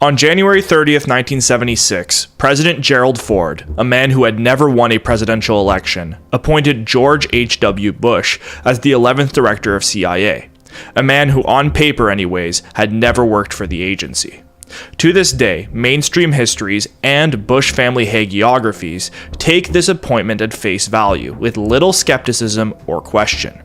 On January 30th, 1976, President Gerald Ford, a man who had never won a presidential election, appointed George H.W. Bush as the 11th director of CIA, a man who, on paper anyways, had never worked for the agency. To this day, mainstream histories and Bush family hagiographies take this appointment at face value with little skepticism or question.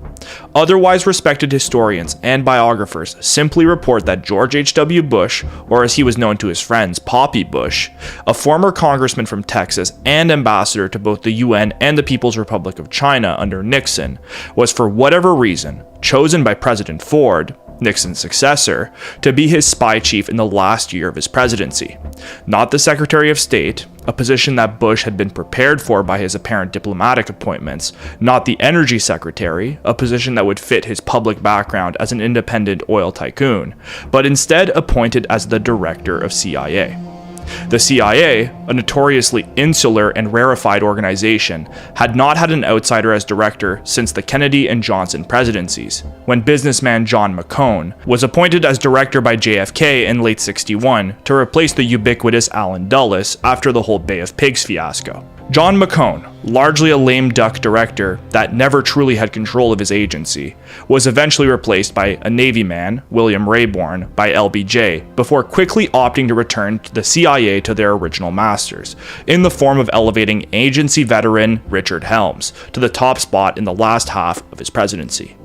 Otherwise respected historians and biographers simply report that George H.W. Bush, or as he was known to his friends, Poppy Bush, a former congressman from Texas and ambassador to both the UN and the People's Republic of China under Nixon, was for whatever reason chosen by President Ford, Nixon's successor, to be his spy chief in the last year of his presidency. Not the Secretary of State, a position that Bush had been prepared for by his apparent diplomatic appointments, not the Energy Secretary, a position that would fit his public background as an independent oil tycoon, but instead appointed as the director of CIA. The CIA, a notoriously insular and rarefied organization, had not had an outsider as director since the Kennedy and Johnson presidencies, when businessman John McCone was appointed as director by JFK in late '61 to replace the ubiquitous Allen Dulles after the whole Bay of Pigs fiasco. John McCone, largely a lame duck director that never truly had control of his agency, was eventually replaced by a Navy man, William Rayborn, by LBJ, before quickly opting to return to the CIA to their original masters, in the form of elevating agency veteran Richard Helms to the top spot in the last half of his presidency.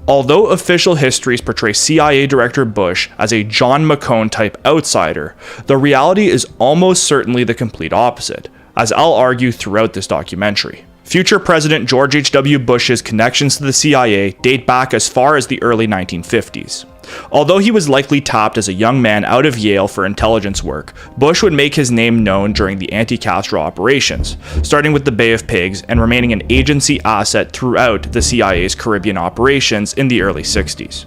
Although official histories portray CIA Director Bush as a John McCone-type outsider, the reality is almost certainly the complete opposite, as I'll argue throughout this documentary. Future President George H.W. Bush's connections to the CIA date back as far as the early 1950s. Although he was likely tapped as a young man out of Yale for intelligence work, Bush would make his name known during the anti-Castro operations, starting with the Bay of Pigs and remaining an agency asset throughout the CIA's Caribbean operations in the early 60s.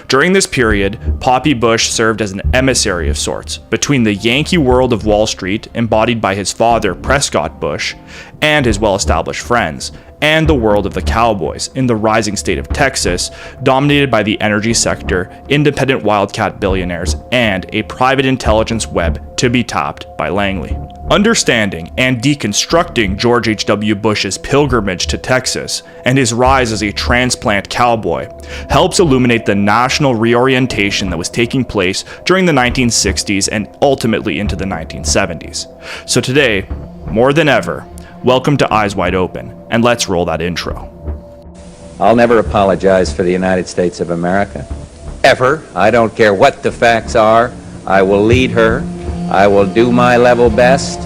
During this period, Poppy Bush served as an emissary of sorts between the Yankee world of Wall Street, embodied by his father Prescott Bush, and his well-established friends, and the world of the cowboys in the rising state of Texas, dominated by the energy sector, independent wildcat billionaires, and a private intelligence web to be tapped by Langley. Understanding and deconstructing George H.W. Bush's pilgrimage to Texas and his rise as a transplant cowboy helps illuminate the national reorientation that was taking place during the 1960s and ultimately into the 1970s. So today, more than ever, welcome to Eyes Wide Open, and let's roll that intro. I'll never apologize for the United States of America. Ever. I don't care what the facts are. I will lead her. I will do my level best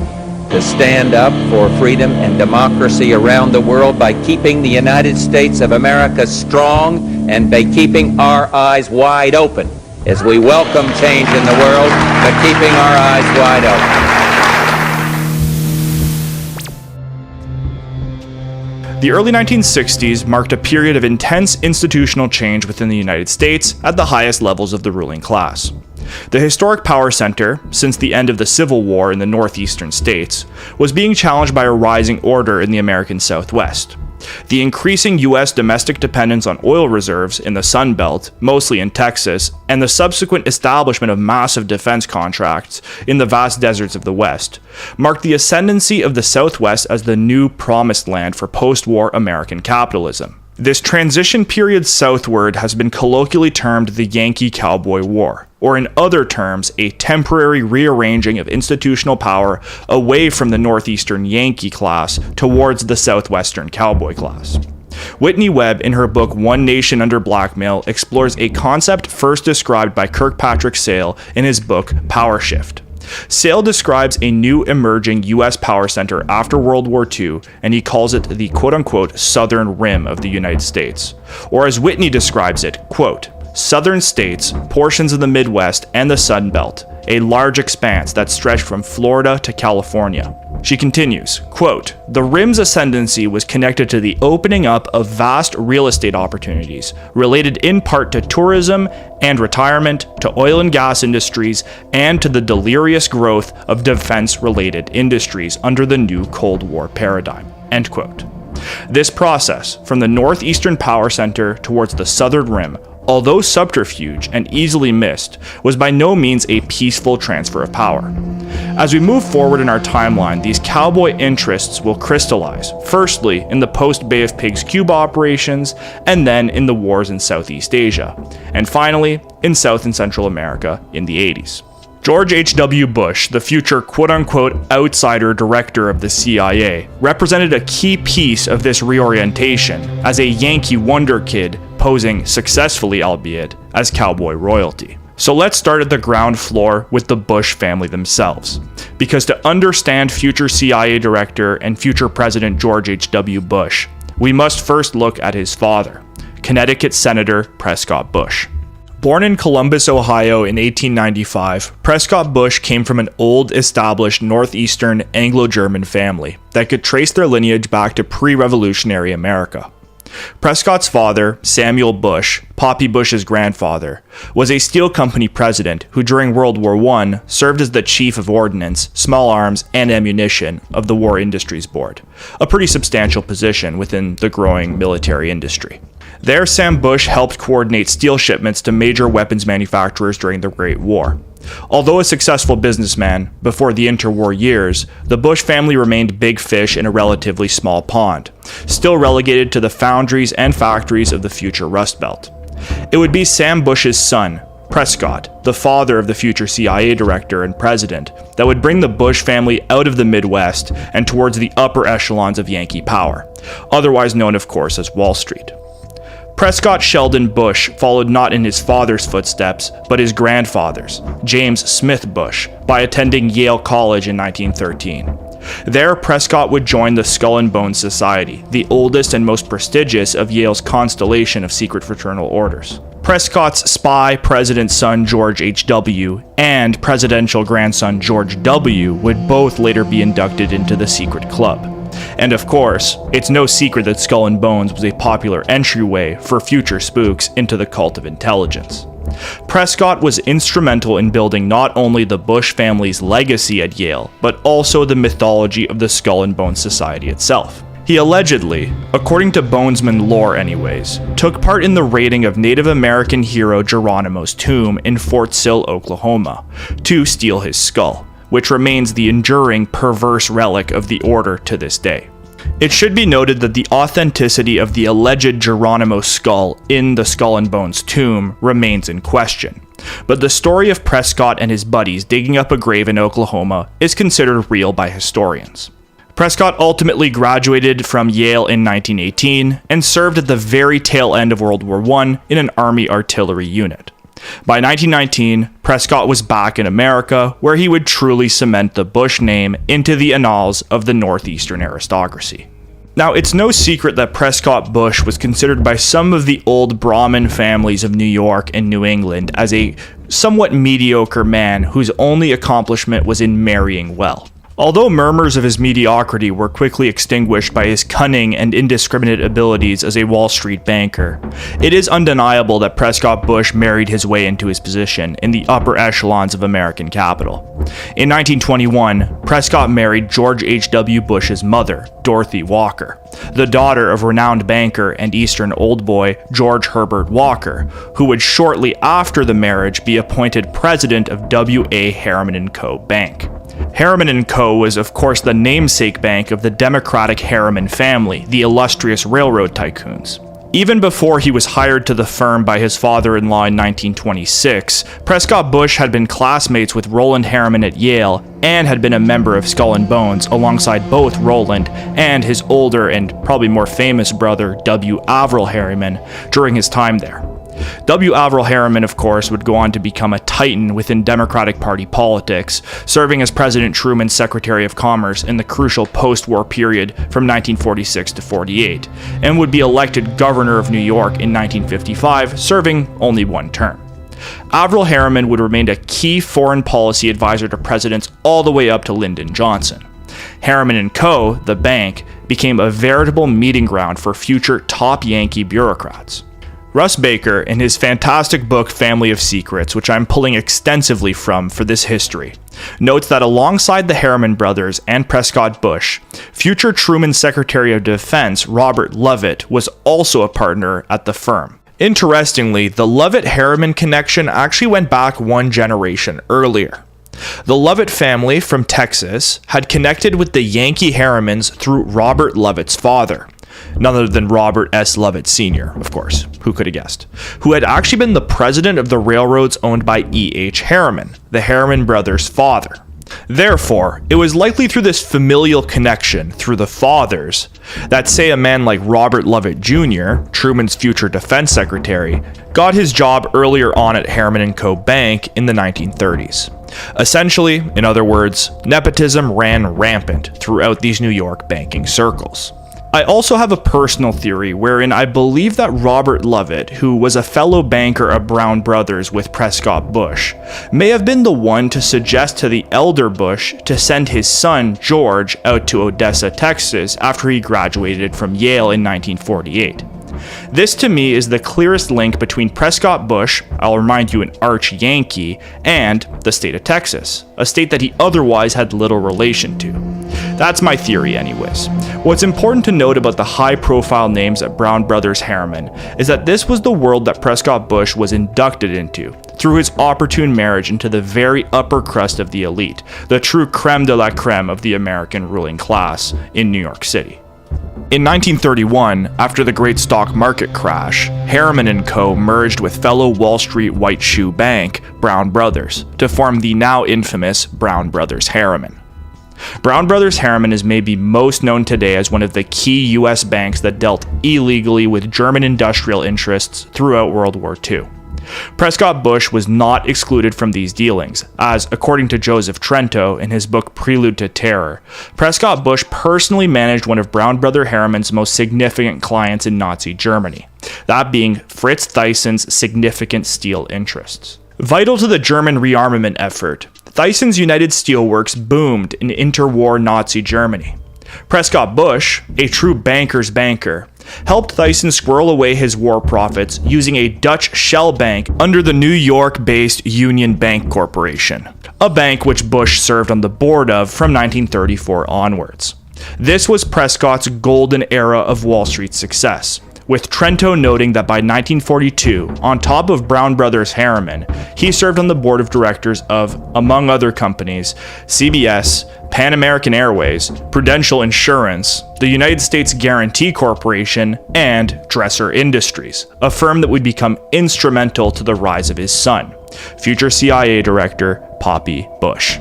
to stand up for freedom and democracy around the world by keeping the United States of America strong and by keeping our eyes wide open as we welcome change in the world, but keeping our eyes wide open. The early 1960s marked a period of intense institutional change within the United States at the highest levels of the ruling class. The historic power center, since the end of the Civil War in the northeastern states, was being challenged by a rising order in the American Southwest. The increasing U.S. domestic dependence on oil reserves in the Sun Belt, mostly in Texas, and the subsequent establishment of massive defense contracts in the vast deserts of the West, marked the ascendancy of the Southwest as the new promised land for post-war American capitalism. This transition period southward has been colloquially termed the Yankee Cowboy War, or in other terms, a temporary rearranging of institutional power away from the northeastern Yankee class towards the southwestern cowboy class. Whitney Webb, in her book One Nation Under Blackmail, explores a concept first described by Kirkpatrick Sale in his book Power Shift. Sale describes a new emerging U.S. power center after World War II, and he calls it the quote-unquote southern rim of the United States. Or as Whitney describes it, quote, southern states, portions of the Midwest, and the Sun Belt, a large expanse that stretched from Florida to California. She continues, quote, the rim's ascendancy was connected to the opening up of vast real estate opportunities, related in part to tourism and retirement, to oil and gas industries, and to the delirious growth of defense-related industries under the new Cold War paradigm, end quote. This process, from the northeastern power center towards the southern rim, although subterfuge and easily missed, was by no means a peaceful transfer of power. As we move forward in our timeline, these cowboy interests will crystallize, firstly in the post-Bay of Pigs Cuba operations, and then in the wars in Southeast Asia, and finally in South and Central America in the 80s. George H.W. Bush, the future quote-unquote outsider director of the CIA, represented a key piece of this reorientation as a Yankee wonder kid posing successfully, albeit, as cowboy royalty. So let's start at the ground floor with the Bush family themselves, because to understand future CIA director and future President George H.W. Bush, we must first look at his father, Connecticut Senator Prescott Bush. Born in Columbus, Ohio in 1895, Prescott Bush came from an old, established Northeastern Anglo-German family that could trace their lineage back to pre-revolutionary America. Prescott's father, Samuel Bush, Poppy Bush's grandfather, was a steel company president who during World War I served as the chief of ordnance, small arms, and ammunition of the War Industries Board, a pretty substantial position within the growing military industry. There, Sam Bush helped coordinate steel shipments to major weapons manufacturers during the Great War. Although a successful businessman, before the interwar years, the Bush family remained big fish in a relatively small pond, still relegated to the foundries and factories of the future Rust Belt. It would be Sam Bush's son, Prescott, the father of the future CIA director and president, that would bring the Bush family out of the Midwest and towards the upper echelons of Yankee power, otherwise known, of course, as Wall Street. Prescott Sheldon Bush followed not in his father's footsteps, but his grandfather's, James Smith Bush, by attending Yale College in 1913. There, Prescott would join the Skull and Bones Society, the oldest and most prestigious of Yale's constellation of secret fraternal orders. Prescott's spy president's son George H.W. and presidential grandson George W. would both later be inducted into the secret club. And of course, it's no secret that Skull and Bones was a popular entryway for future spooks into the cult of intelligence. Prescott was instrumental in building not only the Bush family's legacy at Yale, but also the mythology of the Skull and Bones Society itself. He allegedly, according to Bonesman lore anyways, took part in the raiding of Native American hero Geronimo's tomb in Fort Sill, Oklahoma, to steal his skull, which remains the enduring perverse relic of the order to this day. It should be noted that the authenticity of the alleged Geronimo skull in the Skull and Bones tomb remains in question, but the story of Prescott and his buddies digging up a grave in Oklahoma is considered real by historians. Prescott ultimately graduated from Yale in 1918 and served at the very tail end of World War I in an Army artillery unit. By 1919, Prescott was back in America, where he would truly cement the Bush name into the annals of the Northeastern aristocracy. Now, it's no secret that Prescott Bush was considered by some of the old Brahmin families of New York and New England as a somewhat mediocre man whose only accomplishment was in marrying well. Although murmurs of his mediocrity were quickly extinguished by his cunning and indiscriminate abilities as a Wall Street banker, it is undeniable that Prescott Bush married his way into his position in the upper echelons of American capital. In 1921, Prescott married George H.W. Bush's mother, Dorothy Walker, the daughter of renowned banker and Eastern old boy George Herbert Walker, who would shortly after the marriage be appointed president of W.A. Harriman & Co. Bank. Harriman & Co. was of course the namesake bank of the Democratic Harriman family, the illustrious railroad tycoons. Even before he was hired to the firm by his father-in-law in 1926, Prescott Bush had been classmates with Roland Harriman at Yale and had been a member of Skull and Bones alongside both Roland and his older and probably more famous brother W. Averell Harriman during his time there. W. Averell Harriman, of course, would go on to become a titan within Democratic Party politics, serving as President Truman's Secretary of Commerce in the crucial post-war period from 1946 to 48, and would be elected governor of New York in 1955, serving only one term. Averell Harriman would remain a key foreign policy advisor to presidents all the way up to Lyndon Johnson. Harriman & Co., the bank, became a veritable meeting ground for future top Yankee bureaucrats. Russ Baker, in his fantastic book Family of Secrets, which I'm pulling extensively from for this history, notes that alongside the Harriman brothers and Prescott Bush, future Truman Secretary of Defense Robert Lovett was also a partner at the firm. Interestingly, the Lovett-Harriman connection actually went back one generation earlier. The Lovett family from Texas had connected with the Yankee Harrimans through Robert Lovett's father, none other than Robert S. Lovett Sr., of course, who could have guessed, who had actually been the president of the railroads owned by E.H. Harriman, the Harriman brothers' father. Therefore, it was likely through this familial connection through the fathers that, say, a man like Robert Lovett Jr., Truman's future defense secretary, got his job earlier on at Harriman & Co. Bank in the 1930s. Essentially, in other words, nepotism ran rampant throughout these New York banking circles. I also have a personal theory wherein I believe that Robert Lovett, who was a fellow banker of Brown Brothers with Prescott Bush, may have been the one to suggest to the elder Bush to send his son, George, out to Odessa, Texas after he graduated from Yale in 1948. This to me is the clearest link between Prescott Bush, I'll remind you an arch Yankee, and the state of Texas, a state that he otherwise had little relation to. That's my theory anyways. What's important to note about the high-profile names at Brown Brothers Harriman is that this was the world that Prescott Bush was inducted into, through his opportune marriage into the very upper crust of the elite, the true creme de la creme of the American ruling class in New York City. In 1931, after the great stock market crash, Harriman & Co. merged with fellow Wall Street white shoe bank, Brown Brothers, to form the now infamous Brown Brothers Harriman. Brown Brothers Harriman is maybe most known today as one of the key U.S. banks that dealt illegally with German industrial interests throughout World War II. Prescott Bush was not excluded from these dealings, as, according to Joseph Trento in his book Prelude to Terror, Prescott Bush personally managed one of Brown Brother Harriman's most significant clients in Nazi Germany, that being Fritz Thyssen's significant steel interests. Vital to the German rearmament effort, Thyssen's United Steelworks boomed in interwar Nazi Germany. Prescott Bush, a true banker's banker, helped Thyssen squirrel away his war profits using a Dutch shell bank under the New York-based Union Bank Corporation, a bank which Bush served on the board of from 1934 onwards. This was Prescott's golden era of Wall Street success, with Trento noting that by 1942, on top of Brown Brothers Harriman, he served on the board of directors of, among other companies, CBS, Pan American Airways, Prudential Insurance, the United States Guarantee Corporation, and Dresser Industries, a firm that would become instrumental to the rise of his son, future CIA Director Poppy Bush.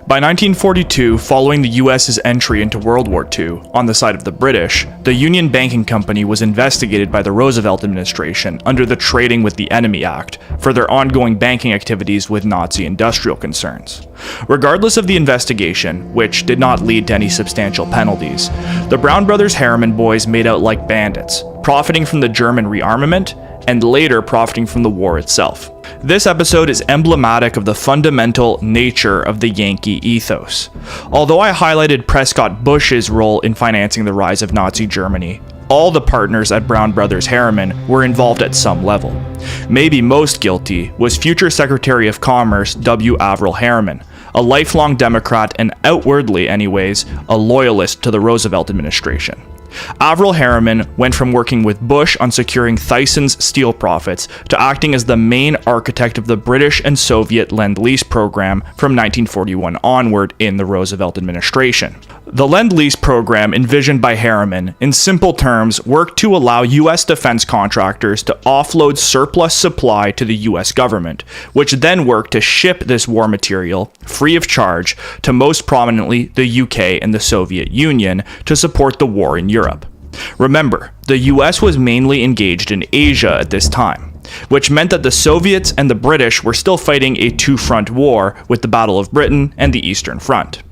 By 1942, following the US's entry into World War II, on the side of the British, the Union Banking Company was investigated by the Roosevelt administration under the Trading with the Enemy Act for their ongoing banking activities with Nazi industrial concerns. Regardless of the investigation, which did not lead to any substantial penalties, the Brown Brothers Harriman boys made out like bandits, profiting from the German rearmament and later profiting from the war itself. This episode is emblematic of the fundamental nature of the Yankee ethos. Although I highlighted Prescott Bush's role in financing the rise of Nazi Germany, all the partners at Brown Brothers Harriman were involved at some level. Maybe most guilty was future Secretary of Commerce W. Averell Harriman, a lifelong Democrat and outwardly anyways, a loyalist to the Roosevelt administration. Averell Harriman went from working with Bush on securing Thyssen's steel profits to acting as the main architect of the British and Soviet Lend-Lease program from 1941 onward in the Roosevelt administration. The Lend-Lease program envisioned by Harriman, in simple terms, worked to allow U.S. defense contractors to offload surplus supply to the U.S. government, which then worked to ship this war material, free of charge, to most prominently the UK and the Soviet Union to support the war in Europe. Remember, the US was mainly engaged in Asia at this time, which meant that the Soviets and the British were still fighting a two-front war with the Battle of Britain and the Eastern Front.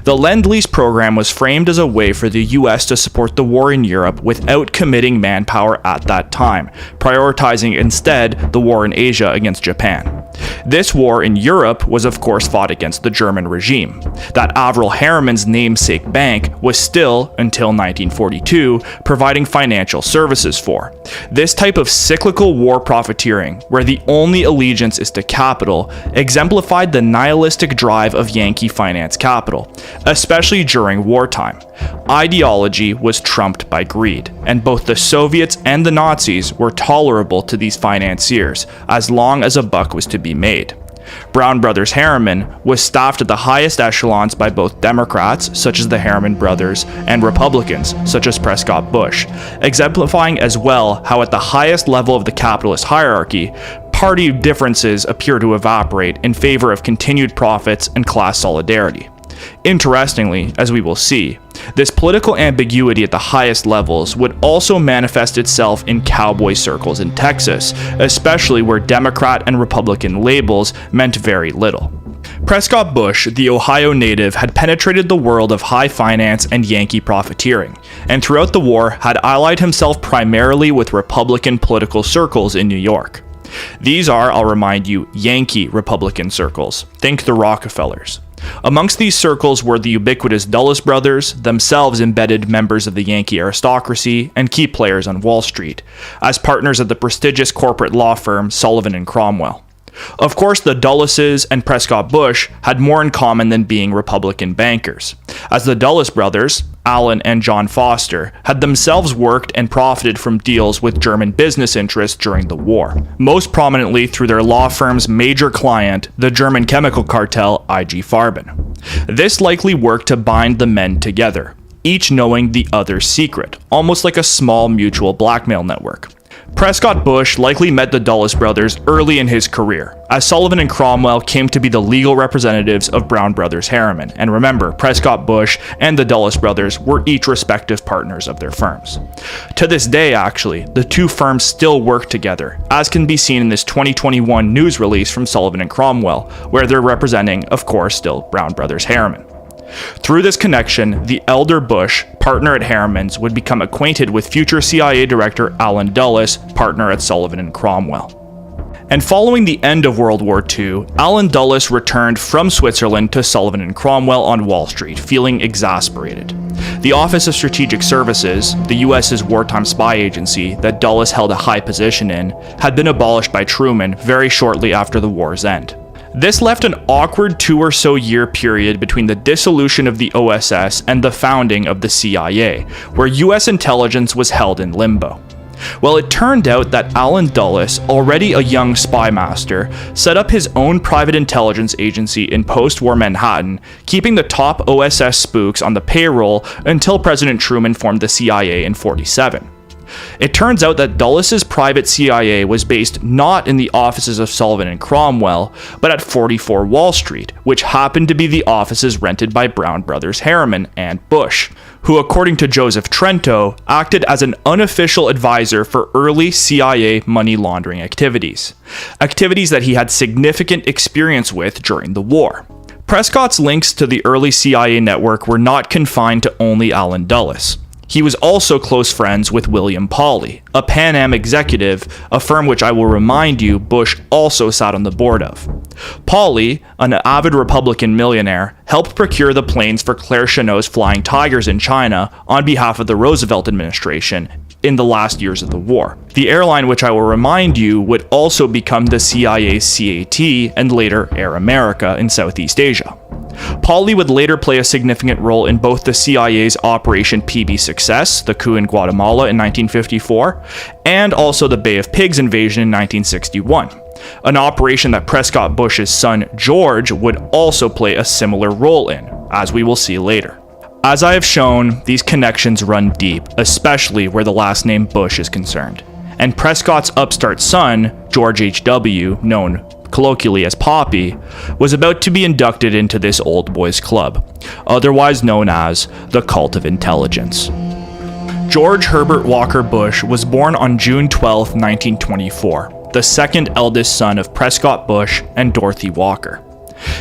The Lend-Lease program was framed as a way for the US to support the war in Europe without committing manpower at that time, prioritizing instead the war in Asia against Japan. This war in Europe was of course fought against the German regime, that Averell Harriman's namesake bank was still, until 1942, providing financial services for. This type of cyclical war profiteering, where the only allegiance is to capital, exemplified the nihilistic drive of Yankee finance capital, capital, especially during wartime. Ideology was trumped by greed, and both the Soviets and the Nazis were tolerable to these financiers as long as a buck was to be made. Brown Brothers Harriman was staffed at the highest echelons by both Democrats, such as the Harriman brothers, and Republicans, such as Prescott Bush, exemplifying as well how at the highest level of the capitalist hierarchy, party differences appear to evaporate in favor of continued profits and class solidarity. Interestingly, as we will see, this political ambiguity at the highest levels would also manifest itself in cowboy circles in Texas, especially where Democrat and Republican labels meant very little. Prescott Bush, the Ohio native, had penetrated the world of high finance and Yankee profiteering, and throughout the war had allied himself primarily with Republican political circles in New York. These are, I'll remind you, Yankee Republican circles. Think the Rockefellers. Amongst these circles were the ubiquitous Dulles brothers, themselves embedded members of the Yankee aristocracy and key players on Wall Street, as partners at the prestigious corporate law firm Sullivan and Cromwell. Of course, the Dulleses and Prescott Bush had more in common than being Republican bankers, as the Dulles brothers, Allen and John Foster, had themselves worked and profited from deals with German business interests during the war, most prominently through their law firm's major client, the German chemical cartel IG Farben. This likely worked to bind the men together, each knowing the other's secret, almost like a small mutual blackmail network. Prescott Bush likely met the Dulles brothers early in his career, as Sullivan and Cromwell came to be the legal representatives of Brown Brothers Harriman. And remember, Prescott Bush and the Dulles brothers were each respective partners of their firms. To this day, actually, the two firms still work together, as can be seen in this 2021 news release from Sullivan and Cromwell, where they're representing, of course, still Brown Brothers Harriman. Through this connection, the elder Bush, partner at Harriman's, would become acquainted with future CIA Director Allen Dulles, partner at Sullivan and Cromwell. And following the end of World War II, Allen Dulles returned from Switzerland to Sullivan and Cromwell on Wall Street, feeling exasperated. The Office of Strategic Services, the U.S.'s wartime spy agency that Dulles held a high position in, had been abolished by Truman very shortly after the war's end. This left an awkward 2 or so year period between the dissolution of the OSS and the founding of the CIA, where US intelligence was held in limbo. Well, it turned out that Allen Dulles, already a young spy master, set up his own private intelligence agency in post-war Manhattan, keeping the top OSS spooks on the payroll until President Truman formed the CIA in '47. It turns out that Dulles' private CIA was based not in the offices of Sullivan and Cromwell, but at 44 Wall Street, which happened to be the offices rented by Brown Brothers Harriman and Bush, who, according to Joseph Trento, acted as an unofficial advisor for early CIA money laundering activities that he had significant experience with during the war. Prescott's links to the early CIA network were not confined to only Allen Dulles. He was also close friends with William Pauley, a Pan Am executive, a firm which I will remind you Bush also sat on the board of. Pauley, an avid Republican millionaire, helped procure the planes for Claire Chennault's Flying Tigers in China on behalf of the Roosevelt administration in the last years of the war. The airline, which I will remind you, would also become the CIA's CAT and later Air America in Southeast Asia. Pauley would later play a significant role in both the CIA's Operation PB Success, the coup in Guatemala in 1954, and also the Bay of Pigs invasion in 1961, an operation that Prescott Bush's son George would also play a similar role in, as we will see later. As I have shown, these connections run deep, especially where the last name Bush is concerned. And Prescott's upstart son, George H.W., known colloquially as Poppy, was about to be inducted into this old boys club, otherwise known as the Cult of Intelligence. George Herbert Walker Bush was born on June 12, 1924, the second eldest son of Prescott Bush and Dorothy Walker.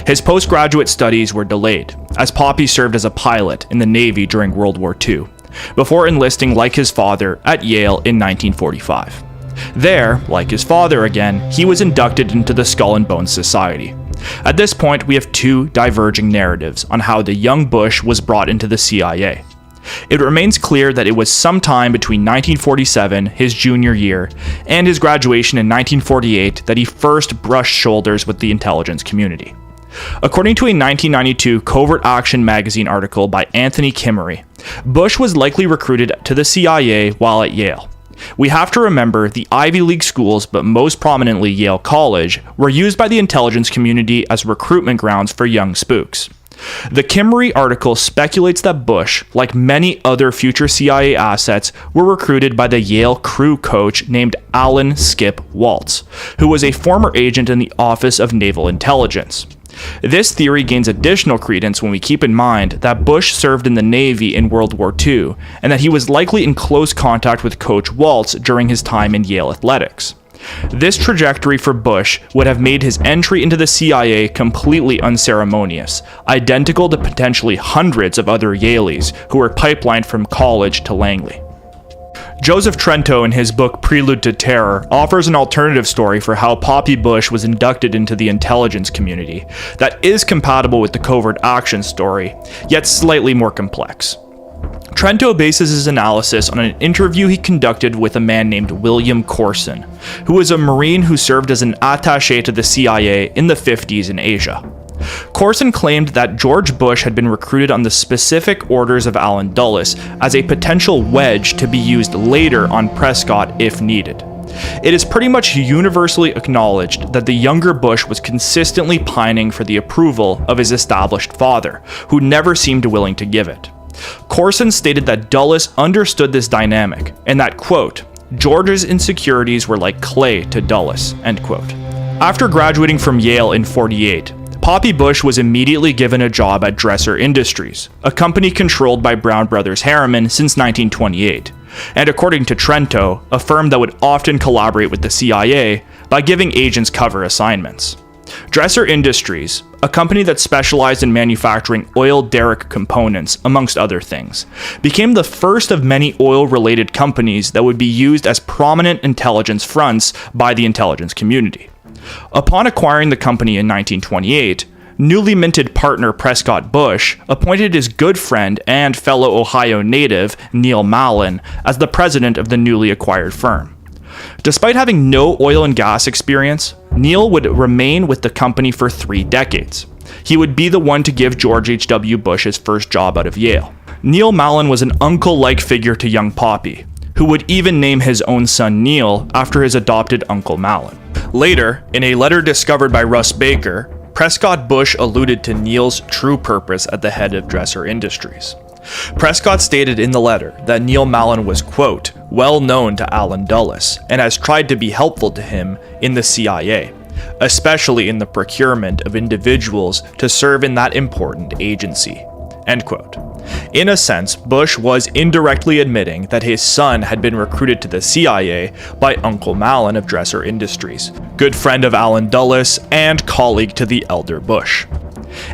His postgraduate studies were delayed, as Poppy served as a pilot in the Navy during World War II, before enlisting like his father at Yale in 1945. There, like his father again, he was inducted into the Skull and Bones Society. At this point, we have two diverging narratives on how the young Bush was brought into the CIA. It remains clear that it was sometime between 1947, his junior year, and his graduation in 1948 that he first brushed shoulders with the intelligence community. According to a 1992 Covert Action magazine article by Anthony Kimmery, Bush was likely recruited to the CIA while at Yale. We have to remember the Ivy League schools, but most prominently Yale College, were used by the intelligence community as recruitment grounds for young spooks. The Kimmery article speculates that Bush, like many other future CIA assets, were recruited by the Yale crew coach named Alan Skip Waltz, who was a former agent in the Office of Naval Intelligence. This theory gains additional credence when we keep in mind that Bush served in the Navy in World War II, and that he was likely in close contact with Coach Waltz during his time in Yale athletics. This trajectory for Bush would have made his entry into the CIA completely unceremonious, identical to potentially hundreds of other Yaleys who were pipelined from college to Langley. Joseph Trento, in his book Prelude to Terror, offers an alternative story for how Poppy Bush was inducted into the intelligence community that is compatible with the covert action story, yet slightly more complex. Trento bases his analysis on an interview he conducted with a man named William Corson, who was a Marine who served as an attaché to the CIA in the 50s in Asia. Corson claimed that George Bush had been recruited on the specific orders of Allen Dulles as a potential wedge to be used later on Prescott if needed. It is pretty much universally acknowledged that the younger Bush was consistently pining for the approval of his established father, who never seemed willing to give it. Corson stated that Dulles understood this dynamic, and that, quote, George's insecurities were like clay to Dulles, end quote. After graduating from Yale in '48, Poppy Bush was immediately given a job at Dresser Industries, a company controlled by Brown Brothers Harriman since 1928, and according to Trento, a firm that would often collaborate with the CIA by giving agents cover assignments. Dresser Industries, a company that specialized in manufacturing oil derrick components, amongst other things, became the first of many oil-related companies that would be used as prominent intelligence fronts by the intelligence community. Upon acquiring the company in 1928, newly minted partner Prescott Bush appointed his good friend and fellow Ohio native Neil Mallon as the president of the newly acquired firm. Despite having no oil and gas experience, Neil would remain with the company for 3 decades. He would be the one to give George H.W. Bush his first job out of Yale. Neil Mallon was an uncle-like figure to young Poppy, who would even name his own son Neil after his adopted Uncle Mallon. Later, in a letter discovered by Russ Baker, Prescott Bush alluded to Neil's true purpose at the head of Dresser Industries. Prescott stated in the letter that Neil Mallon was, quote, well known to Allen Dulles and has tried to be helpful to him in the CIA, especially in the procurement of individuals to serve in that important agency, end quote. In a sense, Bush was indirectly admitting that his son had been recruited to the CIA by Uncle Mallon of Dresser Industries, good friend of Allen Dulles and colleague to the elder Bush.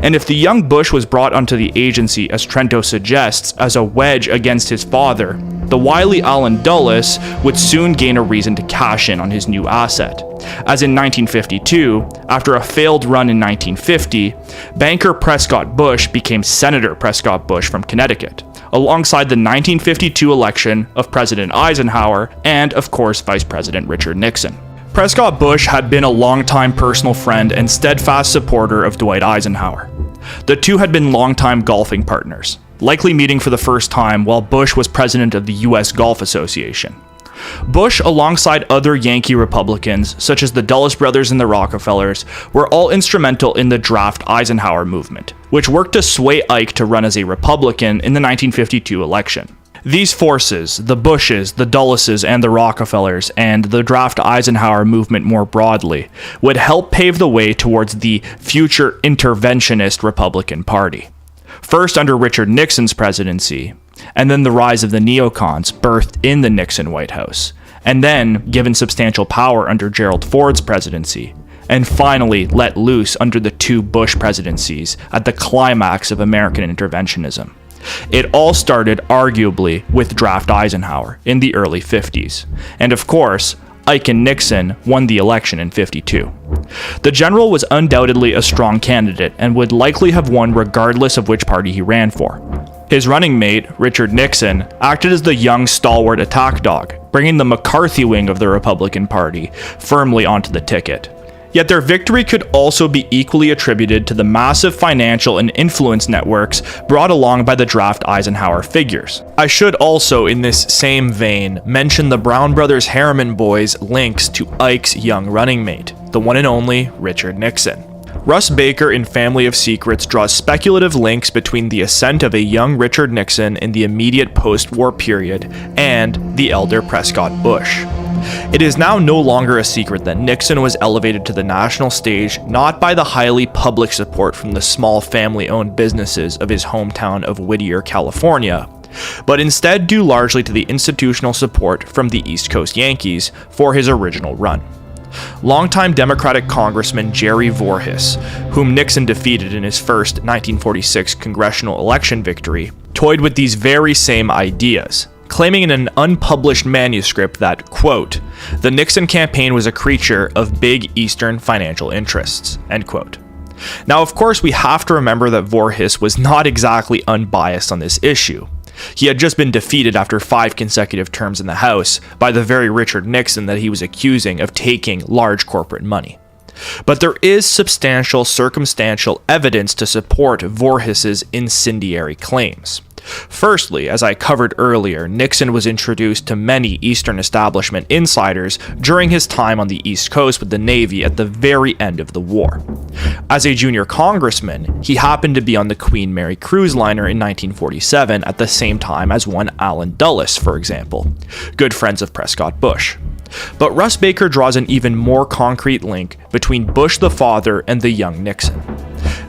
And if the young Bush was brought onto the agency, as Trento suggests, as a wedge against his father, the wily Allen Dulles would soon gain a reason to cash in on his new asset. As in 1952, after a failed run in 1950, banker Prescott Bush became Senator Prescott Bush from Connecticut, alongside the 1952 election of President Eisenhower and, of course, Vice President Richard Nixon. Prescott Bush had been a longtime personal friend and steadfast supporter of Dwight Eisenhower. The two had been longtime golfing partners, likely meeting for the first time while Bush was president of the U.S. Golf Association. Bush, alongside other Yankee Republicans, such as the Dulles brothers and the Rockefellers, were all instrumental in the Draft Eisenhower movement, which worked to sway Ike to run as a Republican in the 1952 election. These forces, the Bushes, the Dulleses, and the Rockefellers, and the Draft Eisenhower movement more broadly, would help pave the way towards the future interventionist Republican Party. First under Richard Nixon's presidency, and then the rise of the neocons birthed in the Nixon White House, and then given substantial power under Gerald Ford's presidency, and finally let loose under the 2 Bush presidencies at the climax of American interventionism. It all started, arguably, with Draft Eisenhower in the early 50s, and of course, Ike and Nixon won the election in '52. The general was undoubtedly a strong candidate and would likely have won regardless of which party he ran for. His running mate, Richard Nixon, acted as the young stalwart attack dog, bringing the McCarthy wing of the Republican Party firmly onto the ticket. Yet their victory could also be equally attributed to the massive financial and influence networks brought along by the draft Eisenhower figures. I should also, in this same vein, mention the Brown Brothers Harriman boys' links to Ike's young running mate, the one and only Richard Nixon. Russ Baker in Family of Secrets draws speculative links between the ascent of a young Richard Nixon in the immediate post-war period and the elder Prescott Bush. It is now no longer a secret that Nixon was elevated to the national stage not by the highly public support from the small family-owned businesses of his hometown of Whittier, California, but instead due largely to the institutional support from the East Coast Yankees for his original run. Longtime Democratic Congressman Jerry Voorhis, whom Nixon defeated in his first 1946 congressional election victory, toyed with these very same ideas, claiming in an unpublished manuscript that, quote, the Nixon campaign was a creature of big Eastern financial interests, end quote. Now, of course, we have to remember that Voorhis was not exactly unbiased on this issue. He had just been defeated after 5 consecutive terms in the House by the very Richard Nixon that he was accusing of taking large corporate money. But there is substantial circumstantial evidence to support Voorhis's incendiary claims. Firstly, as I covered earlier, Nixon was introduced to many Eastern establishment insiders during his time on the East Coast with the Navy at the very end of the war. As a junior congressman, he happened to be on the Queen Mary cruise liner in 1947 at the same time as one Allen Dulles, for example, good friends of Prescott Bush. But Russ Baker draws an even more concrete link between Bush the father and the young Nixon.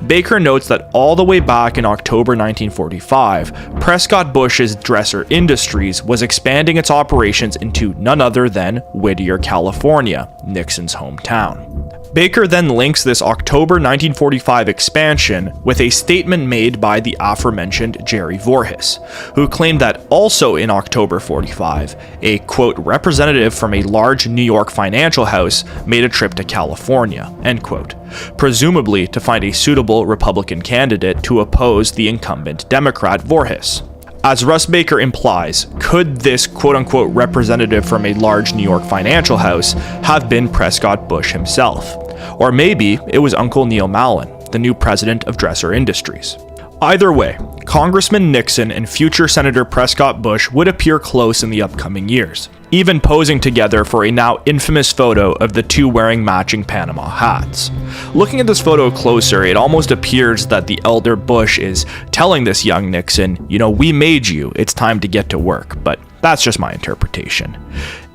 Baker notes that all the way back in October 1945, Prescott Bush's Dresser Industries was expanding its operations into none other than Whittier, California, Nixon's hometown. Baker then links this October 1945 expansion with a statement made by the aforementioned Jerry Voorhis, who claimed that also in October 45, a quote representative from a large New York financial house made a trip to California, end quote, presumably to find a suitable Republican candidate to oppose the incumbent Democrat Voorhis. As Russ Baker implies, could this quote-unquote representative from a large New York financial house have been Prescott Bush himself? Or maybe it was Uncle Neil Mallon, the new president of Dresser Industries. Either way, Congressman Nixon and future Senator Prescott Bush would appear close in the upcoming years, even posing together for a now infamous photo of the two wearing matching Panama hats. Looking at this photo closer, it almost appears that the elder Bush is telling this young Nixon, we made you, it's time to get to work, but that's just my interpretation.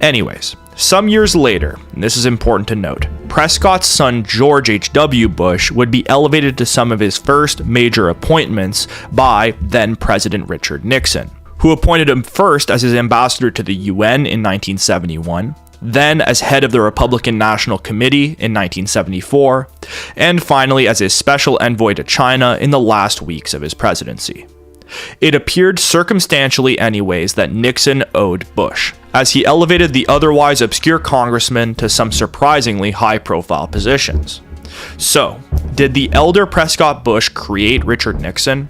Anyways, some years later, and this is important to note, Prescott's son George H.W. Bush would be elevated to some of his first major appointments by then-President Richard Nixon, who appointed him first as his ambassador to the UN in 1971, then as head of the Republican National Committee in 1974, and finally as his special envoy to China in the last weeks of his presidency. It appeared circumstantially anyways that Nixon owed Bush, as he elevated the otherwise obscure congressman to some surprisingly high-profile positions. So, did the elder Prescott Bush create Richard Nixon?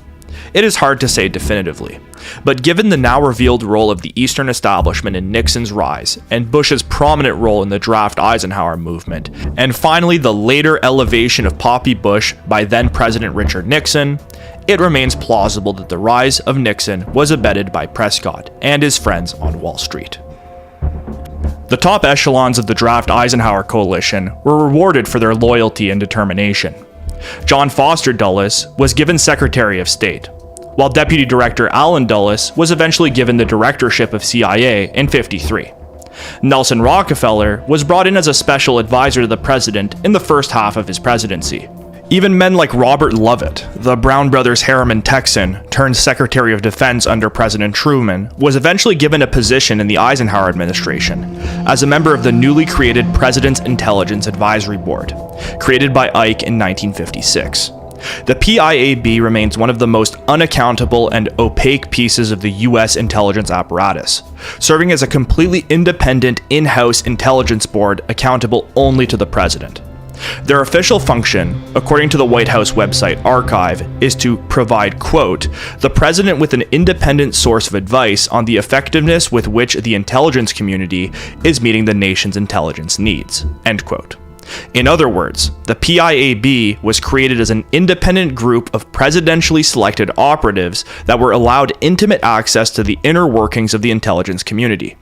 It is hard to say definitively, but given the now revealed role of the Eastern establishment in Nixon's rise, and Bush's prominent role in the draft Eisenhower movement, and finally the later elevation of Poppy Bush by then-President Richard Nixon, it remains plausible that the rise of Nixon was abetted by Prescott and his friends on Wall Street. The top echelons of the draft Eisenhower coalition were rewarded for their loyalty and determination. John Foster Dulles was given Secretary of State, while Deputy Director Allen Dulles was eventually given the directorship of CIA in '53. Nelson Rockefeller was brought in as a special advisor to the president in the first half of his presidency. Even men like Robert Lovett, the Brown Brothers Harriman Texan turned Secretary of Defense under President Truman, was eventually given a position in the Eisenhower administration as a member of the newly created President's Intelligence Advisory Board, created by Ike in 1956. The PIAB remains one of the most unaccountable and opaque pieces of the U.S. intelligence apparatus, serving as a completely independent in-house intelligence board accountable only to the president. Their official function, according to the White House website Archive, is to provide, quote, the president with an independent source of advice on the effectiveness with which the intelligence community is meeting the nation's intelligence needs, end quote. In other words, the PIAB was created as an independent group of presidentially selected operatives that were allowed intimate access to the inner workings of the intelligence community.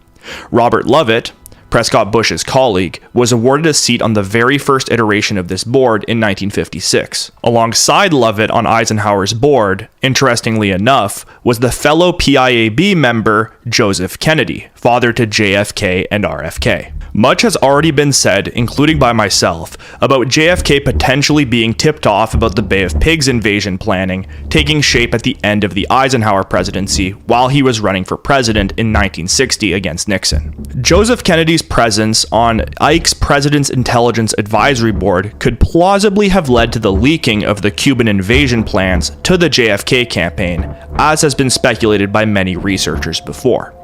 Robert Lovett, Prescott Bush's colleague, was awarded a seat on the very first iteration of this board in 1956. Alongside Lovett on Eisenhower's board, interestingly enough, was the fellow PIAB member Joseph Kennedy, father to JFK and RFK. Much has already been said, including by myself, about JFK potentially being tipped off about the Bay of Pigs invasion planning taking shape at the end of the Eisenhower presidency while he was running for president in 1960 against Nixon. Joseph Kennedy's presence on Ike's President's Intelligence Advisory Board could plausibly have led to the leaking of the Cuban invasion plans to the JFK campaign, as has been speculated by many researchers before.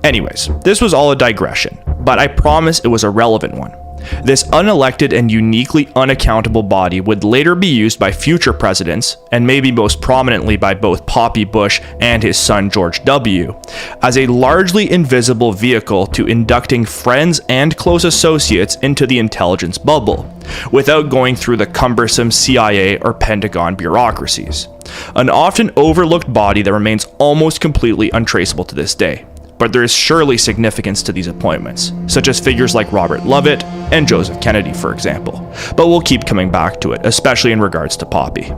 Anyways, this was all a digression, but I promise it was a relevant one. This unelected and uniquely unaccountable body would later be used by future presidents, and maybe most prominently by both Poppy Bush and his son George W., as a largely invisible vehicle to inducting friends and close associates into the intelligence bubble, without going through the cumbersome CIA or Pentagon bureaucracies. An often overlooked body that remains almost completely untraceable to this day. But there is surely significance to these appointments, such as figures like Robert Lovett and Joseph Kennedy, for example. But we'll keep coming back to it, especially in regards to Poppy.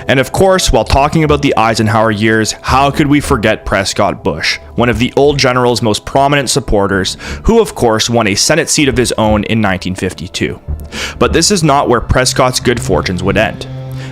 And of course, while talking about the Eisenhower years, how could we forget Prescott Bush, one of the old general's most prominent supporters, who of course won a Senate seat of his own in 1952. But this is not where Prescott's good fortunes would end.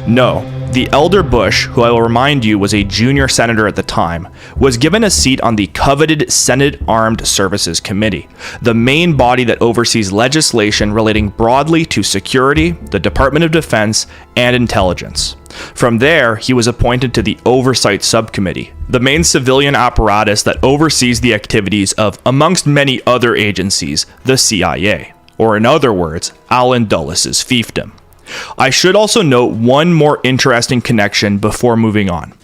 No. The elder Bush, who I will remind you was a junior senator at the time, was given a seat on the coveted Senate Armed Services Committee, the main body that oversees legislation relating broadly to security, the Department of Defense, and intelligence. From there, he was appointed to the Oversight Subcommittee, the main civilian apparatus that oversees the activities of, amongst many other agencies, the CIA, or in other words, Allen Dulles' fiefdom. I should also note one more interesting connection before moving on.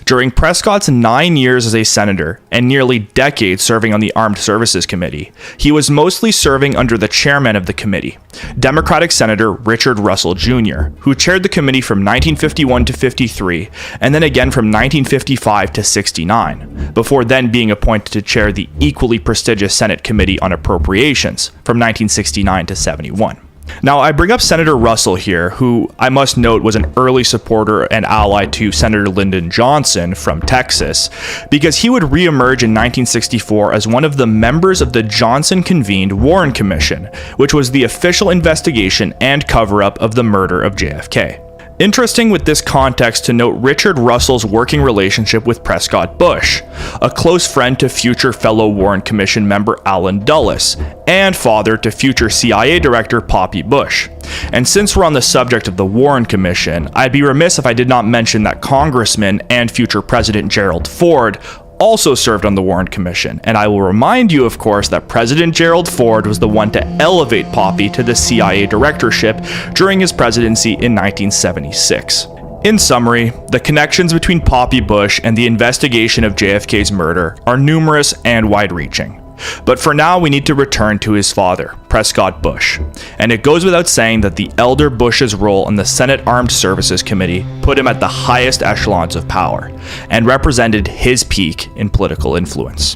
During Prescott's 9 years as a senator and nearly decade serving on the Armed Services Committee, he was mostly serving under the chairman of the committee, Democratic Senator Richard Russell Jr., who chaired the committee from 1951 to 53 and then again from 1955 to 69, before then being appointed to chair the equally prestigious Senate Committee on Appropriations from 1969 to 71. Now, I bring up Senator Russell here, who I must note was an early supporter and ally to Senator Lyndon Johnson from Texas, because he would reemerge in 1964 as one of the members of the Johnson-convened Warren Commission, which was the official investigation and cover-up of the murder of JFK. Interesting with this context to note Richard Russell's working relationship with Prescott Bush, a close friend to future fellow Warren Commission member Allen Dulles, and father to future CIA Director Poppy Bush. And since we're on the subject of the Warren Commission, I'd be remiss if I did not mention that Congressman and future President Gerald Ford also served on the Warren Commission, and I will remind you, of course, that President Gerald Ford was the one to elevate Poppy to the CIA directorship during his presidency in 1976. In summary, the connections between Poppy Bush and the investigation of JFK's murder are numerous and wide-reaching. But for now, we need to return to his father, Prescott Bush. And it goes without saying that the elder Bush's role on the Senate Armed Services Committee put him at the highest echelons of power, and represented his peak in political influence.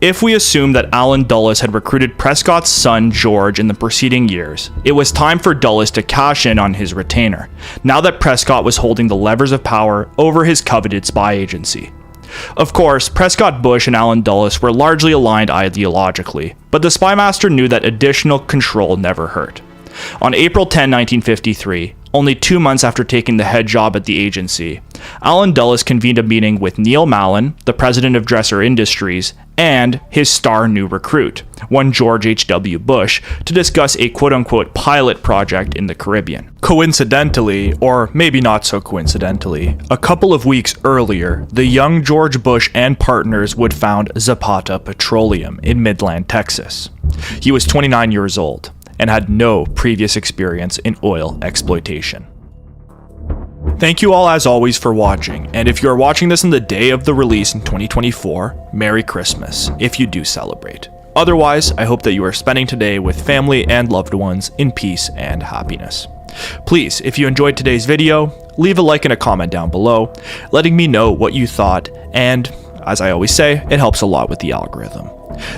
If we assume that Allen Dulles had recruited Prescott's son George in the preceding years, it was time for Dulles to cash in on his retainer, now that Prescott was holding the levers of power over his coveted spy agency. Of course, Prescott Bush and Allen Dulles were largely aligned ideologically, but the spymaster knew that additional control never hurt. On April 10, 1953, only 2 months after taking the head job at the agency, Allen Dulles convened a meeting with Neil Mallon, the president of Dresser Industries, and his star new recruit, one George H.W. Bush, to discuss a quote-unquote pilot project in the Caribbean. Coincidentally, or maybe not so coincidentally, a couple of weeks earlier, the young George Bush and partners would found Zapata Petroleum in Midland, Texas. He was 29 years old and had no previous experience in oil exploitation. Thank you all as always for watching, and if you are watching this on the day of the release in 2024, Merry Christmas, if you do celebrate. Otherwise, I hope that you are spending today with family and loved ones in peace and happiness. Please, if you enjoyed today's video, leave a like and a comment down below, letting me know what you thought, and as I always say, it helps a lot with the algorithm.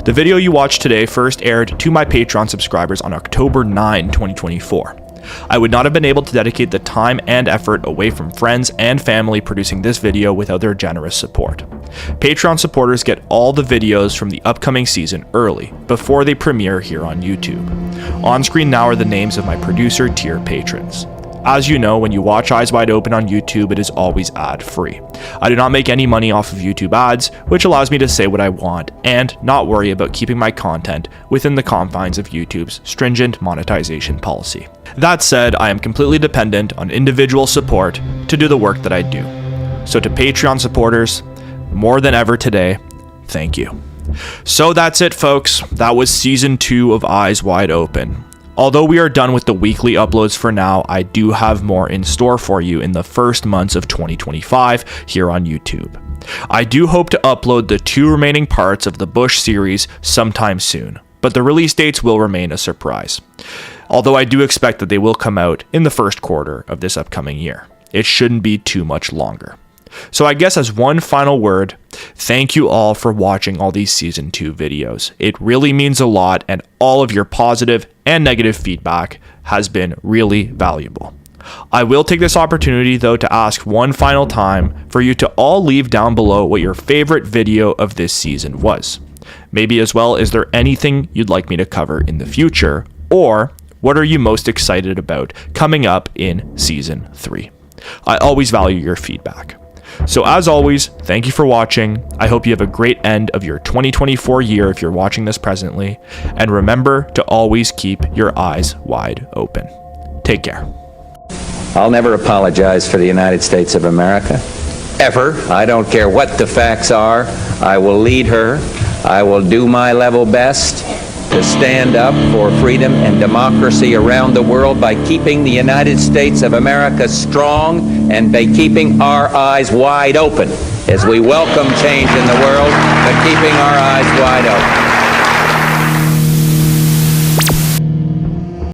The video you watched today first aired to my Patreon subscribers on October 9, 2024. I would not have been able to dedicate the time and effort away from friends and family producing this video without their generous support. Patreon supporters get all the videos from the upcoming season early, before they premiere here on YouTube. On screen now are the names of my producer tier patrons. As you know, when you watch Eyes Wide Open on YouTube, it is always ad-free. I do not make any money off of YouTube ads, which allows me to say what I want and not worry about keeping my content within the confines of YouTube's stringent monetization policy. That said, I am completely dependent on individual support to do the work that I do. So to Patreon supporters, more than ever today, thank you. So that's it, folks. That was Season 2 of Eyes Wide Open. Although we are done with the weekly uploads for now, I do have more in store for you in the first months of 2025 here on YouTube. I do hope to upload the 2 remaining parts of the Bush series sometime soon, but the release dates will remain a surprise. Although I do expect that they will come out in the first quarter of this upcoming year. It shouldn't be too much longer. So I guess as one final word, thank you all for watching all these Season 2 videos. It really means a lot, and all of your positive and negative feedback has been really valuable. I will take this opportunity though to ask one final time for you to all leave down below what your favorite video of this season was. Maybe as well, is there anything you'd like me to cover in the future, or what are you most excited about coming up in Season 3? I always value your feedback. So as always, thank you for watching. I hope you have a great end of your 2024 year if you're watching this presently. And remember to always keep your eyes wide open. Take care. I'll never apologize for the United States of America. Ever. I don't care what the facts are. I will lead her. I will do my level best to stand up for freedom and democracy around the world by keeping the United States of America strong and by keeping our eyes wide open as we welcome change in the world, but keeping our eyes wide open.